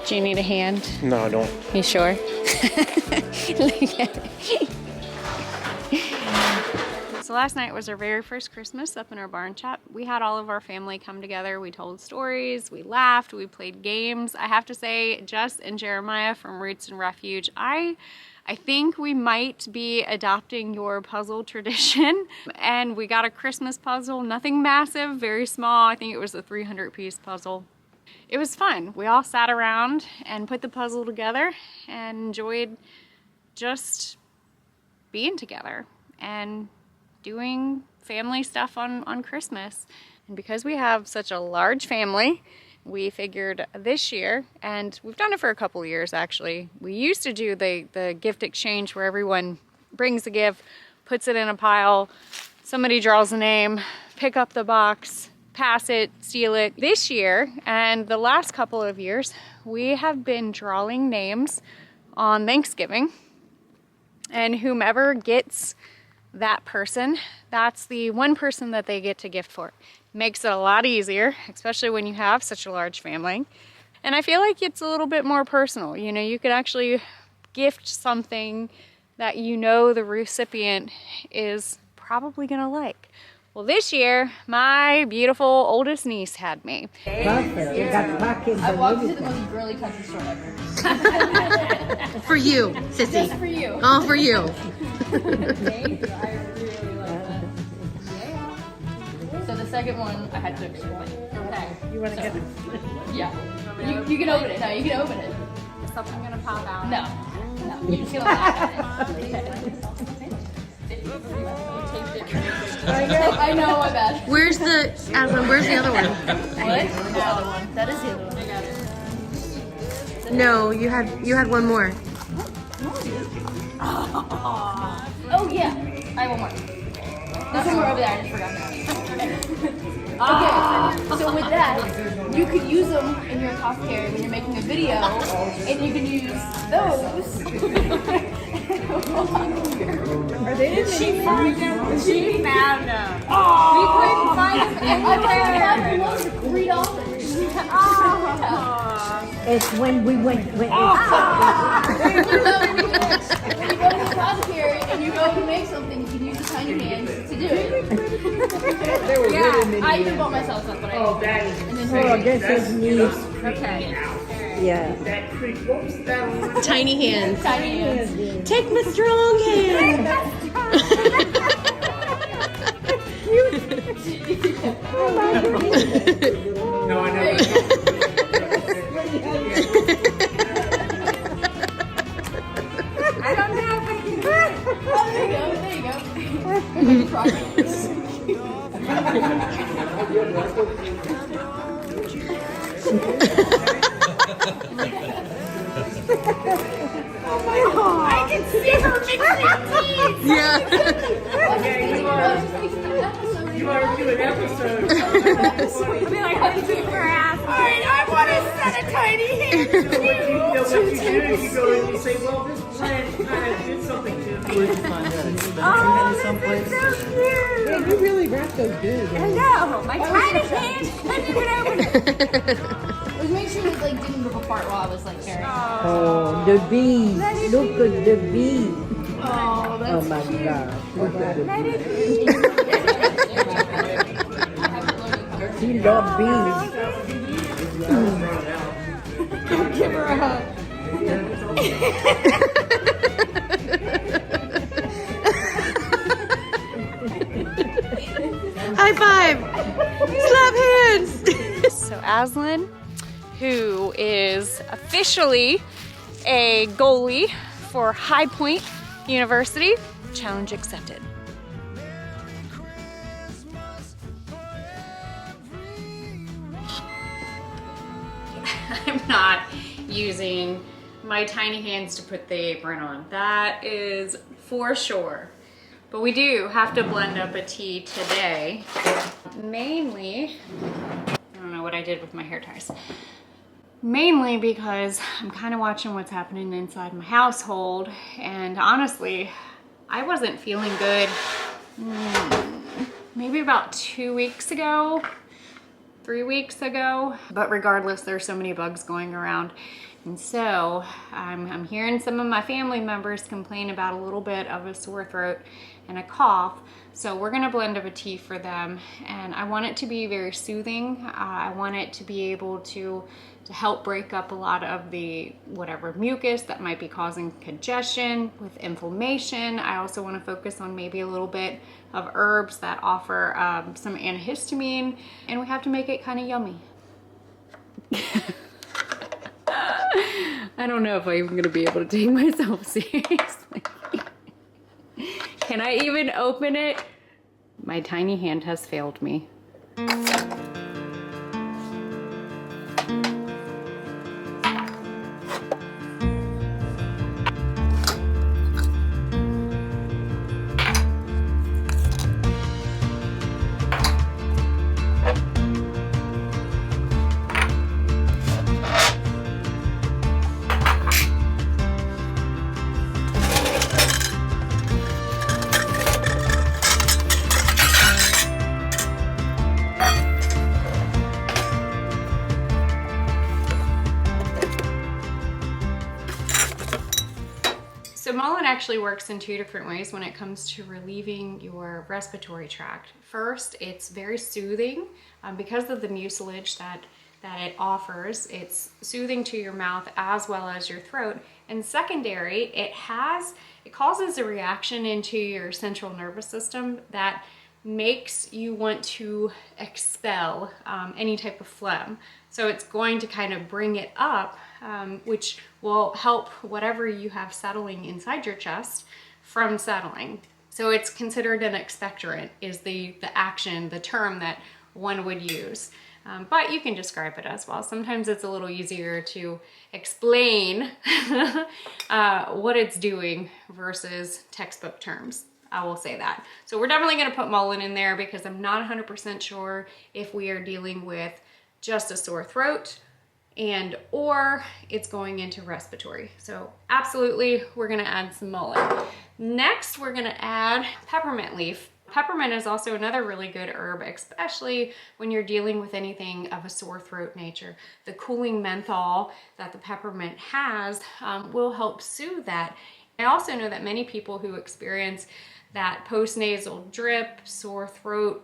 Do you need a hand? No, I don't. You sure? Look at it. So last night was our very first Christmas up in our barn shop. We had all of our family come together. We told stories, we laughed, we played games. I have to say, Jess and Jeremiah from Roots and Refuge, I think we might be adopting your puzzle tradition. And we got a Christmas puzzle, nothing massive, very small. I think it was a 300-piece puzzle. It was fun. We all sat around and put the puzzle together and enjoyed just being together and doing family stuff on Christmas. And because we have such a large family, we figured this year, and we've done it for a couple of years actually, we used to do the gift exchange where everyone brings a gift, puts it in a pile, somebody draws a name, pick up the box, pass it, steal it. This year, and the last couple of years, we have been drawing names on Thanksgiving, and whomever gets that person, that's the one person that they get to gift for. Makes it a lot easier, especially when you have such a large family. And I feel like it's a little bit more personal. You know, you could actually gift something that you know the recipient is probably gonna like. Well, this year, my beautiful oldest niece had me. I walked into the most girly country store ever. For you, sissy. Just for you. All for you. Thank you. I really like that. Yeah. So the second one, I had to explain. Okay. You want to get it? Yeah. You can open it. No, you can open it. Is something gonna pop out? No. No. You're just gonna laugh at it. I know, my bad. Where's the, Aslan, where's the other one? What? The other one. That is the other one. I got it. No, you had one more. Oh yeah, I have one more. There's one more over there. I just forgot that. Okay, so with that, you could use them in your apothecary when you're making a video, and you can use those. Are they in She found them. She found them. Oh. We couldn't find them anywhere. I for $3. It's when we went. When you go to the apothecary and you go to make something, you can use the tiny hands to do it. Yeah, I even bought myself some, but I didn't. Oh, this is neat. Okay. Yeah. Tiny hands. Tiny hands. Take my strong hand. No, I never. I don't know if I can do it. Oh, there you go. There you go. Progress. Oh my God. I can see her mixing teeth. You are doing an episode. I'll be like, honey, keep her ass. All right, I want to set a tiny hand. So what you do is you go and you say, well, this plant kind of did something to me. Oh, this is so cute. Yeah, you really wrapped those good. I know. My tiny hand couldn't even open it. Let's make sure it like didn't rip apart while I was like carrying it. Oh, the bees. Look at the bees. Oh, that's Oh my God. Look at the Let it bees. be. She loves bees. Give her a hug. High five. Slap hands. So Aslan, who is officially a goalie for High Point University, challenge accepted. I'm not using my tiny hands to put the apron on. That is for sure. But we do have to blend up a tea today. Mainly, I don't know what I did with my hair ties. Mainly because I'm kind of watching what's happening inside my household. And honestly, I wasn't feeling good maybe about 2 weeks ago. 3 weeks ago, but regardless, there's so many bugs going around And so I'm hearing some of my family members complain about a little bit of a sore throat and a cough. So we're gonna blend up a tea for them. And I want it to be very soothing. I want it to be able to help break up a lot of the whatever mucus that might be causing congestion with inflammation. I also wanna focus on maybe a little bit of herbs that offer some antihistamine, and we have to make it kind of yummy. I don't know if I'm even gonna be able to take myself seriously. Can I even open it? My tiny hand has failed me. So mullein actually works in two different ways when it comes to relieving your respiratory tract. First, it's very soothing because of the mucilage that it offers. It's soothing to your mouth as well as your throat. And secondary, it causes a reaction into your central nervous system that makes you want to expel any type of phlegm. So it's going to kind of bring it up, which will help whatever you have settling inside your chest from settling. So it's considered an expectorant is the action, the term that one would use. But you can describe it as well. Sometimes it's a little easier to explain what it's doing versus textbook terms. I will say that. So we're definitely going to put mullein in there because I'm not 100% sure if we are dealing with just a sore throat or it's going into respiratory. So absolutely, we're going to add some mullein. Next, we're going to add peppermint leaf. Peppermint is also another really good herb, especially when you're dealing with anything of a sore throat nature. The cooling menthol that the peppermint has will help soothe that. I also know that many people who experience that postnasal drip, sore throat,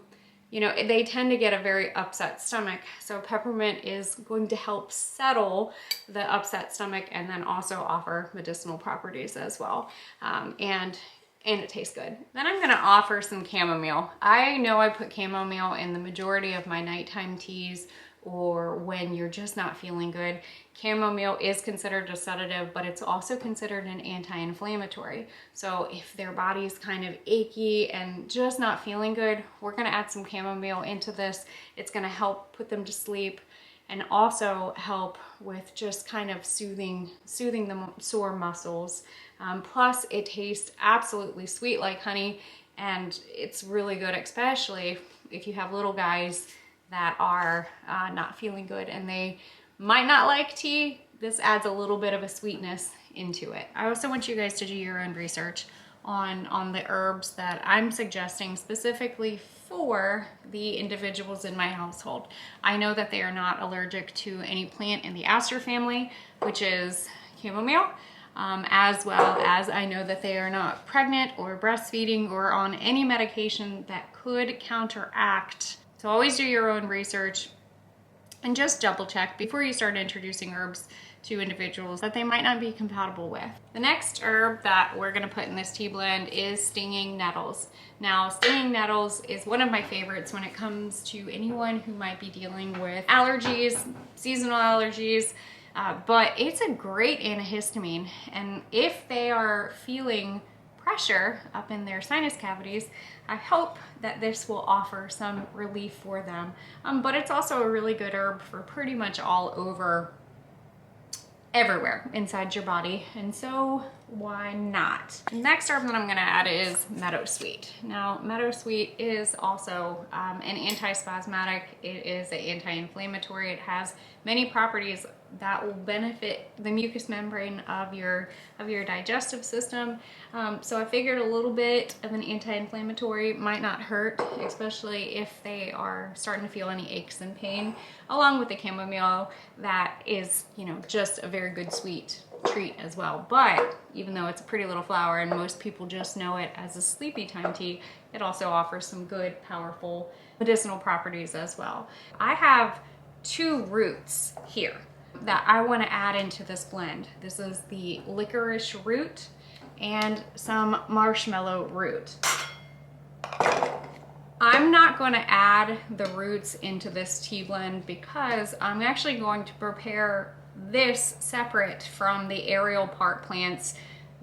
you know, they tend to get a very upset stomach. So peppermint is going to help settle the upset stomach and then also offer medicinal properties as well. And it tastes good. Then I'm gonna offer some chamomile. I know I put chamomile in the majority of my nighttime teas or when you're just not feeling good. Chamomile is considered a sedative, but it's also considered an anti-inflammatory. So if their body's kind of achy and just not feeling good, we're gonna add some chamomile into this. It's gonna help put them to sleep and also help with just kind of soothing the sore muscles. Plus it tastes absolutely sweet like honey, and it's really good, especially if you have little guys that are not feeling good and they might not like tea. This adds a little bit of a sweetness into it. I also want you guys to do your own research on the herbs that I'm suggesting specifically for the individuals in my household. I know that they are not allergic to any plant in the aster family, which is chamomile, as well as I know that they are not pregnant or breastfeeding or on any medication that could counteract. So always do your own research and just double check before you start introducing herbs to individuals that they might not be compatible with. The next herb that we're gonna put in this tea blend is stinging nettles. Now, stinging nettles is one of my favorites when it comes to anyone who might be dealing with allergies, seasonal allergies, but it's a great antihistamine. And if they are feeling pressure up in their sinus cavities, I hope that this will offer some relief for them. But it's also a really good herb for pretty much all over everywhere inside your body. And so why not? Next herb that I'm gonna add is meadowsweet. Now, meadowsweet is also an antispasmodic. It is an anti-inflammatory. It has many properties that will benefit the mucous membrane of your digestive system. So I figured a little bit of an anti-inflammatory might not hurt, especially if they are starting to feel any aches and pain, along with the chamomile that is, you know, just a very good sweet treat as well. But even though it's a pretty little flower and most people just know it as a sleepy time tea, it also offers some good, powerful medicinal properties as well. I have 2 roots here that I want to add into this blend. This is the licorice root and some marshmallow root. I'm not going to add the roots into this tea blend because I'm actually going to prepare this separate from the aerial part plants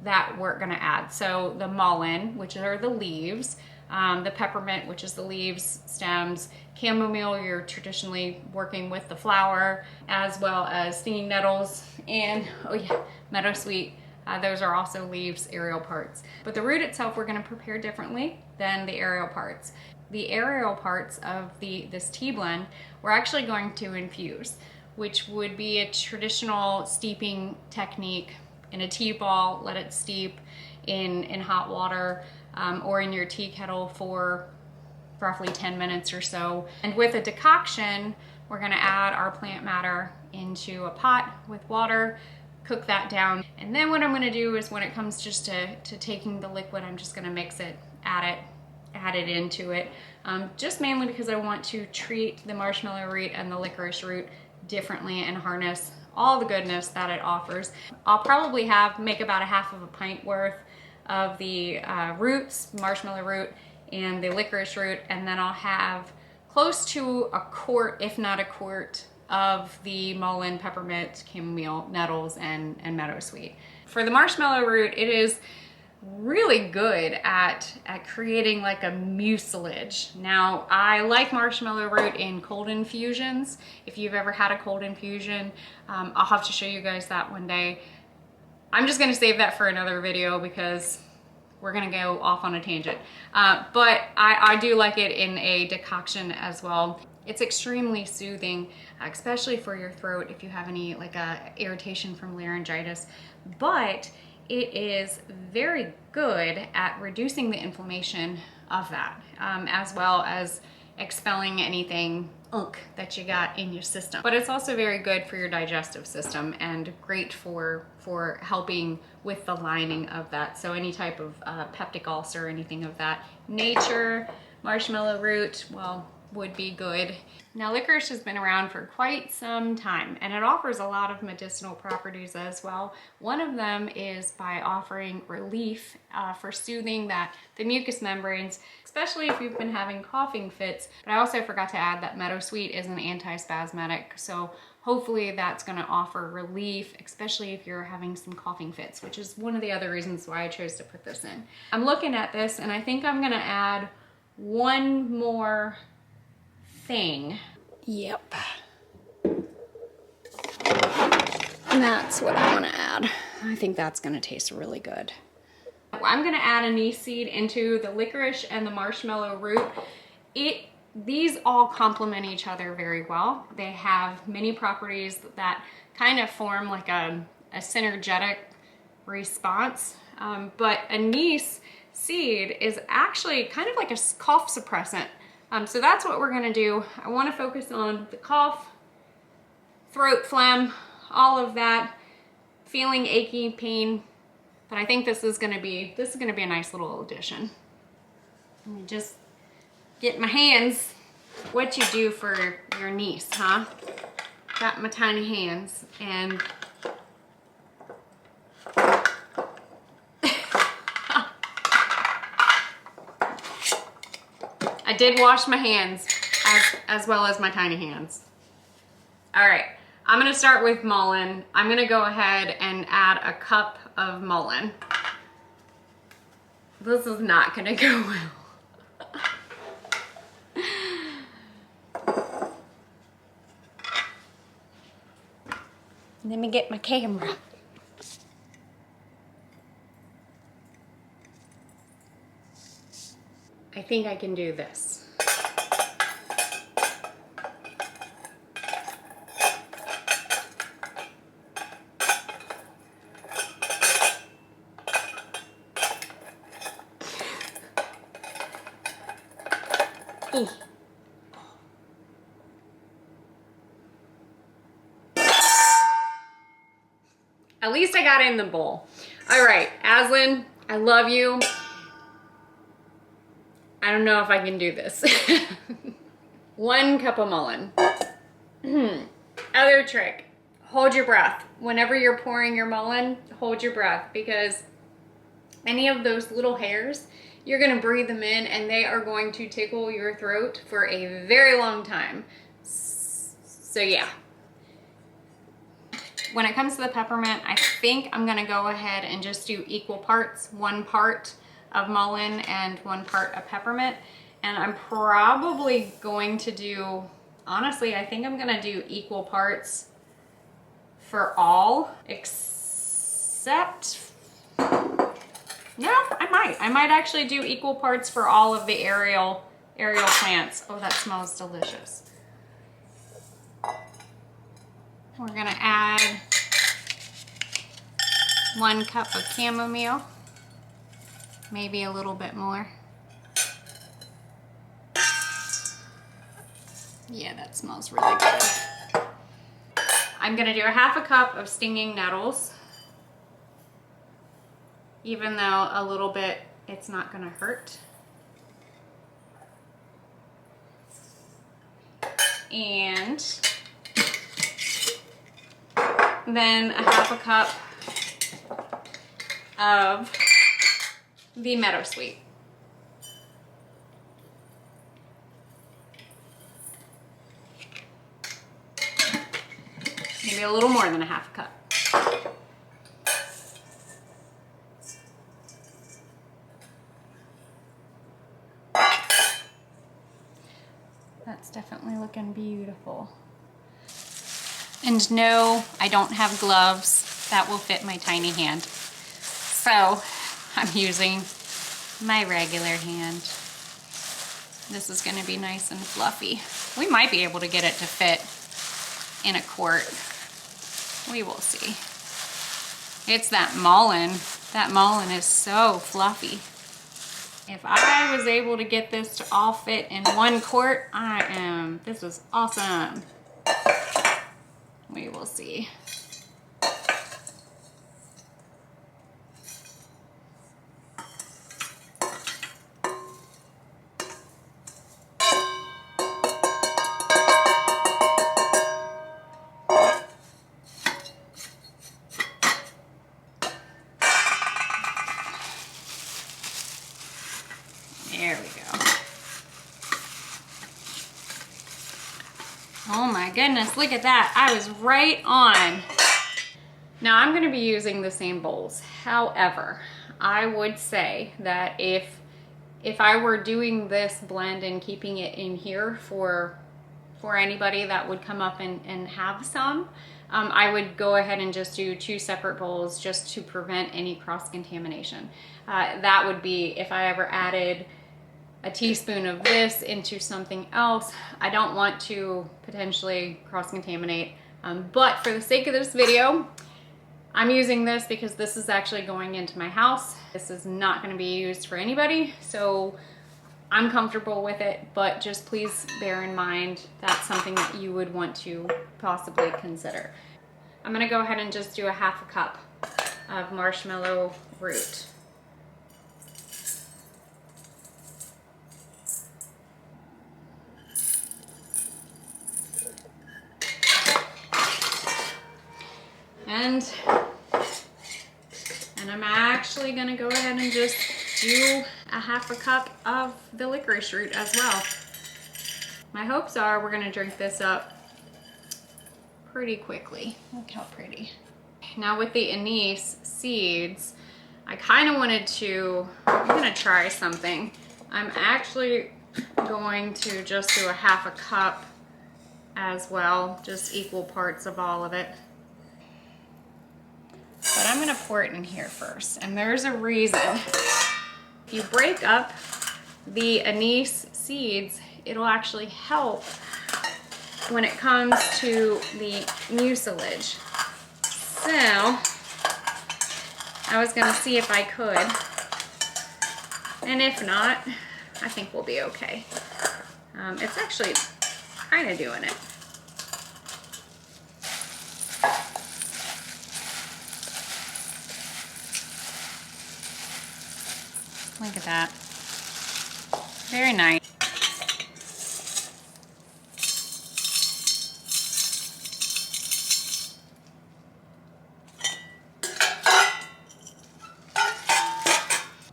that we're going to add. So the mullein, which are the leaves, the peppermint, which is the leaves, stems, chamomile, you're traditionally working with the flower, as well as stinging nettles, and oh yeah, meadowsweet. Those are also leaves, aerial parts. But the root itself, we're going to prepare differently than the aerial parts. The aerial parts of this tea blend, we're actually going to infuse, which would be a traditional steeping technique in a tea ball. Let it steep in hot water or in your tea kettle for roughly 10 minutes or so. And with a decoction, we're gonna add our plant matter into a pot with water, cook that down. And then what I'm gonna do is when it comes just to taking the liquid, I'm just gonna mix it, add it into it. Just mainly because I want to treat the marshmallow root and the licorice root differently and harness all the goodness that it offers. I'll probably make about a half of a pint worth of the roots, marshmallow root, and the licorice root, and then I'll have close to a quart, if not a quart, of the mullein, peppermint, chamomile, nettles, and meadowsweet. For the marshmallow root, it is really good at creating like a mucilage. Now, I like marshmallow root in cold infusions. If you've ever had a cold infusion, I'll have to show you guys that one day. I'm just gonna save that for another video because we're gonna go off on a tangent. But I do like it in a decoction as well. It's extremely soothing, especially for your throat if you have any like irritation from laryngitis. But it is very good at reducing the inflammation of that, as well as expelling anything that you got in your system. But it's also very good for your digestive system and great for helping with the lining of that. So any type of peptic ulcer or anything of that nature, marshmallow root, well, would be good. Now, licorice has been around for quite some time and it offers a lot of medicinal properties as well. One of them is by offering relief for soothing the mucous membranes, especially if you've been having coughing fits. But I also forgot to add that meadowsweet is an antispasmodic, so hopefully that's going to offer relief, especially if you're having some coughing fits, which is one of the other reasons why I chose to put this in. I'm looking at this and I think I'm going to add one more thing. Yep. And that's what I want to add. I think that's going to taste really good. I'm going to add anise seed into the licorice and the marshmallow root. These all complement each other very well. They have many properties that kind of form like a synergetic response. But anise seed is actually kind of like a cough suppressant. So that's what we're gonna do. I wanna focus on the cough, throat phlegm, all of that, feeling achy, pain, but I think this is gonna be a nice little addition. Let me just get my hands. What you do for your niece, huh? Got my tiny hands and I did wash my hands as well as my tiny hands. All right, I'm gonna start with mullein. I'm gonna go ahead and add a cup of mullein. This is not gonna go well. Let me get my camera. think I can do this. Ooh. At least I got it in the bowl. All right, Aslan, I love you. I don't know if I can do this. 1 cup of mullein. Other trick, hold your breath. Whenever you're pouring your mullein, hold your breath, because any of those little hairs, you're gonna breathe them in and they are going to tickle your throat for a very long time. So yeah. When it comes to the peppermint, I think I'm gonna go ahead and just do equal parts. 1 part of mullein and 1 part of peppermint. And I'm probably going to do, honestly, I think I'm gonna do equal parts for all, except, no, I might actually do equal parts for all of the aerial plants. Oh, that smells delicious. We're gonna add 1 cup of chamomile, maybe a little bit more. Yeah, that smells really good. I'm gonna do a 1/2 cup of stinging nettles. Even though a little bit, it's not gonna hurt. And then a 1/2 cup of the meadowsweet. Maybe a little more than a 1/2 cup. That's definitely looking beautiful. And no, I don't have gloves that will fit my tiny hand. So I'm using my regular hand. This is gonna be nice and fluffy. We might be able to get it to fit in a quart. We will see. It's that mullein. That mullein is so fluffy. If I was able to get this to all fit in 1 quart, this is awesome. We will see. There we go. Oh my goodness, look at that. I was right on. Now I'm going to be using the same bowls. However, I would say that if I were doing this blend and keeping it in here for anybody that would come up and have some, I would go ahead and just do 2 separate bowls just to prevent any cross-contamination. That would be if I ever added a teaspoon of this into something else. I don't want to potentially cross-contaminate, but for the sake of this video, I'm using this because this is actually going into my house. This is not going to be used for anybody, so I'm comfortable with it, but just please bear in mind that's something that you would want to possibly consider. I'm going to go ahead and just do a 1/2 cup of marshmallow root. And I'm actually gonna go ahead and just do a 1/2 cup of the licorice root as well. My hopes are we're gonna drink this up pretty quickly. Look how pretty. Now with the anise seeds, I kind of wanted to, I'm gonna try something. I'm actually going to just do a 1/2 cup as well, just equal parts of all of it. But I'm gonna pour it in here first, and there's a reason. If you break up the anise seeds, it'll actually help when it comes to the mucilage. So I was gonna see if I could, and if not, I think we'll be okay. It's actually kind of doing it. Look at that. Very nice.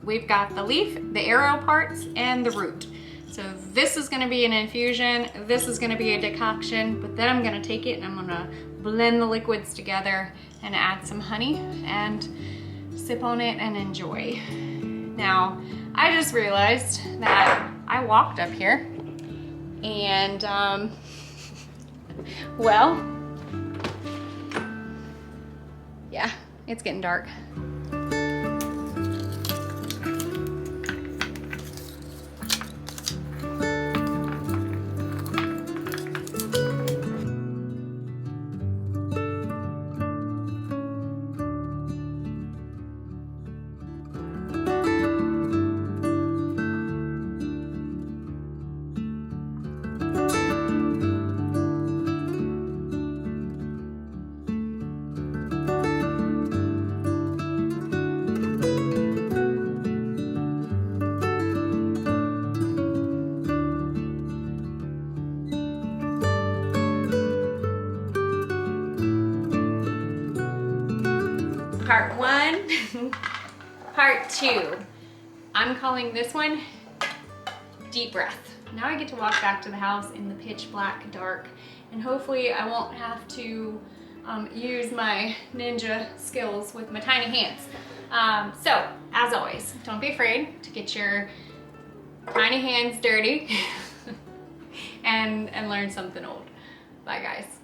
We've got the leaf, the arrow parts, and the root. So this is gonna be an infusion, this is gonna be a decoction, but then I'm gonna take it and I'm gonna blend the liquids together and add some honey and sip on it and enjoy. Now, I just realized that I walked up here and, well, yeah, it's getting dark. Part one, part two. I'm calling this one deep breath. Now I get to walk back to the house in the pitch black dark, and hopefully I won't have to use my ninja skills with my tiny hands. So, as always, don't be afraid to get your tiny hands dirty and learn something old. Bye guys.